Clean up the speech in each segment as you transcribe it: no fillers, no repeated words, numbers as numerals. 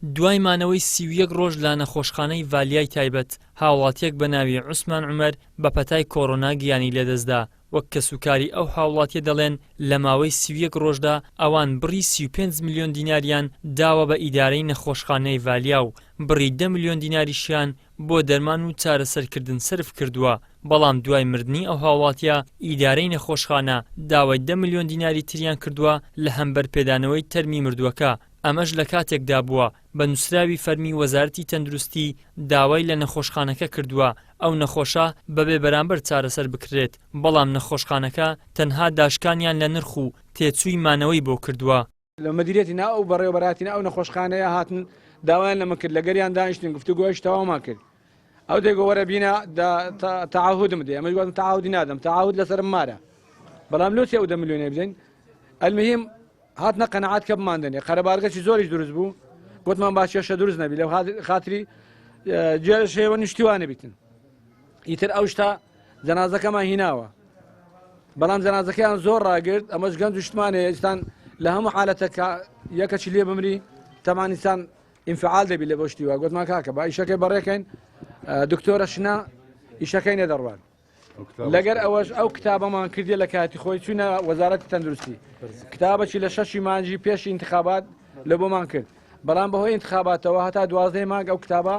دوای مانەوەی 31 ڕۆژ لە نەخۆشخانەی ڤالیای تایبەت هاوڵاتیەک بە ناوی عوسمان عومەر بە پەتای کۆڕۆنا گیانی لێدەستدا. وەک کەسوکاری ئەو هاوڵاتیە دەڵێن لە ماوەی 31 ڕۆژدا ئەوان بڕی 35 میلیۆن دیناریان داوە بە ئیدارەی نەخۆشخانەی ڤالیا و بڕی 10 میلیۆن دیناریشیان بۆ دەرمان و چارەسەرکردن سرف کردووە. بەڵام دوای مردنی ئەو هاوڵاتیە ئیدارەی نەخۆشخانە داوای 10 میلیۆن دیناری تریان کردووە لە هەمبەر پێدانەوەی تەرمی مردووەکە. ئەمەش لە کاتێکدا بووە بە نووسراوی فەرمی وەزارەتی تەندروستی داوای لە نەخۆشخانەکە کردووە ئەو نەخۆشە بەبێ بەرامبەر چارەسەر بکرێت، بەڵام نەخۆشخانەکە تەنها داشکانیان لە نرخ و تێچووی مانەوەی بۆ کردووە. لە مەدیریەتی نا ئەو بەڕێوەبەراتینا ئەو نەخۆشخانەیە هاتن داوایان لەمە کرد لە گەریان دانیشتن گفتوگۆیش تەواومان کرد. ئەو دێگۆ وەرە بینە تەعاهودم دێ ئەمەش گوتم تەعاهودی نادەم، تەعاهود لەسەرم مارە، بەڵام لۆتی ئەو 10 میلیۆنێ بدەین. المهم هاتنە قەنەعات کە بماندنێ قەرەبارگەی زۆریش دروست بوو، گوتمان باشێشە دروست نەبی لەو خاتری جێشەوە نیشتیوانە بیتن. ئیتر ئەو شتا جەنازەکەمان هیناوە، بەڵام جەنازەکەیان زۆر ڕاگرت، ئەمەش گەنج و شتمانێ ئێستان لە هەموو حالەتەکە یەکەچی لێ بمری تەمانیستان ئینفعال دەبی لە بۆ شتیوە. گوتمان کاکە با ئیشەکەی بەڕێکەین، دکتۆرە شنا ئیشەکەی نەدەڕوان. لەگەر ئەوەش ئەو کتابەمان کردی لە کاتی خۆی چوونە وەزارەتی تەندروستی، کتابەکی لە 6 مانجی پێشی انتخابات لە بۆمان کرد، بەڵام بەهۆی انتخاباتەوە هەتا 12 مانگ ئەو کتابە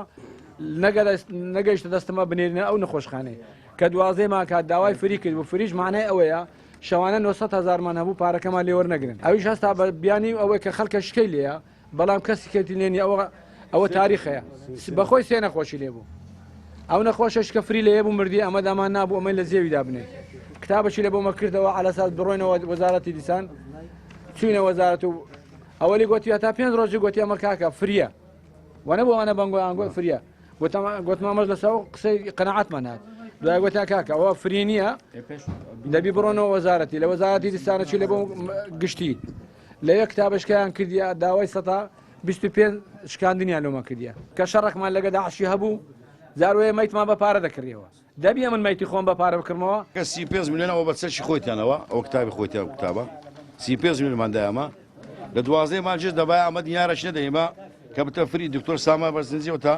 نەگەیشتە دەستەمە بنێرنە ئەو نەخۆشخانەی کە 12 مانگ هات داوای فری کرد و فریش معنای ئەوەیە شەوانە 900,000 مان هەبوو پارەکەمان لێ وەرنەگرن. ئەویش هەستا بە بیانی ئەوەی کە خەڵکە شکەی لێیە، بەڵام کەسی کەتی لێنی ئەوە تاریخەیە بەخۆی سێ نەخۆشی لێبوو. ئەو نەخۆشەش کە فری لێ بوو مردی ئەمە دامان نابوو ئەمەی لە زێویدا بنێ. کتابەشی لە بۆمە کردەوە علەساس بڕۆینەوە وەزارەتی دیسان، چوینە وەزارەت و ئەوەی گوتی تا 5 ڕۆژی گوتی ئەمە کاکە فریە، وەنە بۆ وانە بەنگۆ ئەنگۆ فریە. گوتمامەش لەسەر قسەی قەنەعەتمان هات، دوای گوتیا کاکە ئەوە فری نییە، دەبی بڕۆنەوە وەزارەتی، لە وەزارەتی دیسانە چی لە بۆ گشتی لە یەک کتابشکیان کردیە داوای 125 شکاندنیان لۆمە کردیە کە شەڕێکمان لەگە داعشی هەبوو، زاروەیە مەیتمان بە پارە دەکردەوە. دەبیە من مەیتی خۆم بە پارە بکردمەوە کە 35 میلیۆنەوە بە چەشی خۆیتیانەوە ئەو کتابی خۆیتیان کتابە 35 میلیۆنماندایەمە لە 12 مانجێش دەبای ئەمە دیارەش نەدەیمە کە بتە فری دکتۆر ساما بەرزنجیەوە تا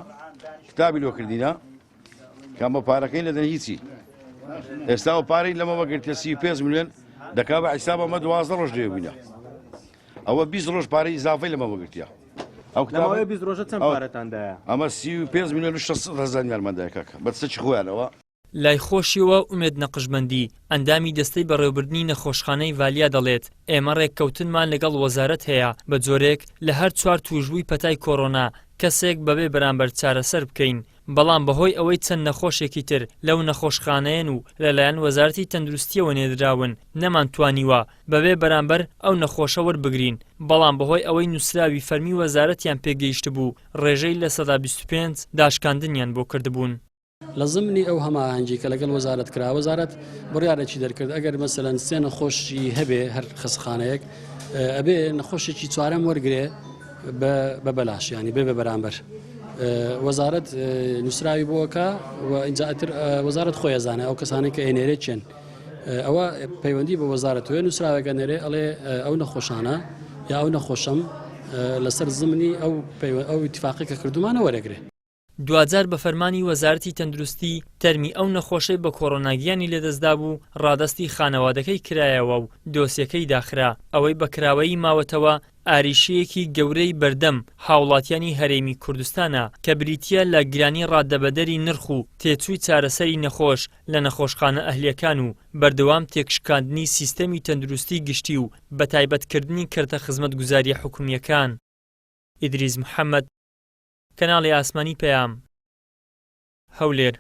کتابی لۆ کردینە کەمە پارەکەی لەدەن هیچی. ئێستا و پارەی لەمە وەگرتە 35 میلیۆن دەکا بە حیساب ئەمە 12 ڕۆژ دێبووینە، ئەوە 20 ڕۆژ پارەی ئیزافەی لەمە وەگرتیە. ئەو کتابە 20 ڕۆژە چەند پارەتاندایە؟ ئەمە 35 میلیۆن و 600,000 یارمەندایە کاکە بە چەکی خۆیانەوە. لای خۆشیەوە ئومێد نەقشبەندی ئەندامی دەستەی بەڕێوەبردنی نەخۆشخانەی ڤالیا دەڵێت ئێمە ڕێککەوتنمان لەگەڵ وەزارەت هەیە بە جۆرێک لە هەر 4 تووژبووی پەتای کۆڕۆنا کەسێک بەبێ بەرامبەر چارەسەر بکەین، بەڵام بەهۆی ئەوەی چەند نەخۆشێکی تر لەو نەخۆشخانەیەن و لەلایەن وەزارەتی تەندروستیەوە نێدراون نەمانتوانیوە بەبێ بەرامبەر ئەو نەخۆشە وەربگرین، بەڵام بەهۆی ئەوەی نووسراوی فەرمی وەزارەتیان پێگەیشت بوو ڕێژەی لە 125 داشکاندنیان بۆ کردبوون. لە زمنی ئەو هەماهەنگی کە لەگەڵ وەزارەت کرا، وەزارەت بڕیارێکی دەرکرد ئەگەر مەسەلەن سێ نەخۆشی هەبێ هەر خستخانەیەک ئەبێ نەخۆشێکی چوارەم وەرگێ بە بەلاش، ینی بێ بە بەرامبەر. وەزارەت نووسراوی بۆکە و ئینجاتر وەزارەت خۆی ئەزانێ ئەو کەسانێک کە ئێنێرێت چێن، ئەوە پەیوەندی بە وەزارەتوێ نووسراوەکە نێرێ ئەڵێ ئەو نەخۆشانە یا ئەو نەخۆشەم لەسەر زمنی ئەو ئیتفاقی کە کردومانە وەرەگرێ. دوجار بە فەرمانی وەزارەتی تەندروستی تەرمی ئەو نەخۆشەی بە کۆڕۆناگیانی لێدەستدا بوو ڕادستی خانەوادەکەی کرایەوە و دۆسیەکەی داخرا، ئەوەی بەکراوەی ماوەتەوە ئاریشەیەکی گەورەی بەردەم هاوڵاتیانی هەرێمی کوردستانە کە بریتە لە گرانی ڕادەبەدەری نرخ و تێچووی چارەسەری نەخۆش لە نەخۆشخانە ئەهلیەکان و بەردەوام تێکشکاندنی سیستەمی تەندروستی گشتی و بە تایبەتکردنی کەرتە خزمەتگوزاریە حکوومیەکان. ئیدریس محەممەد، کەناڵی ئاسمانی پەیام، هەولێر.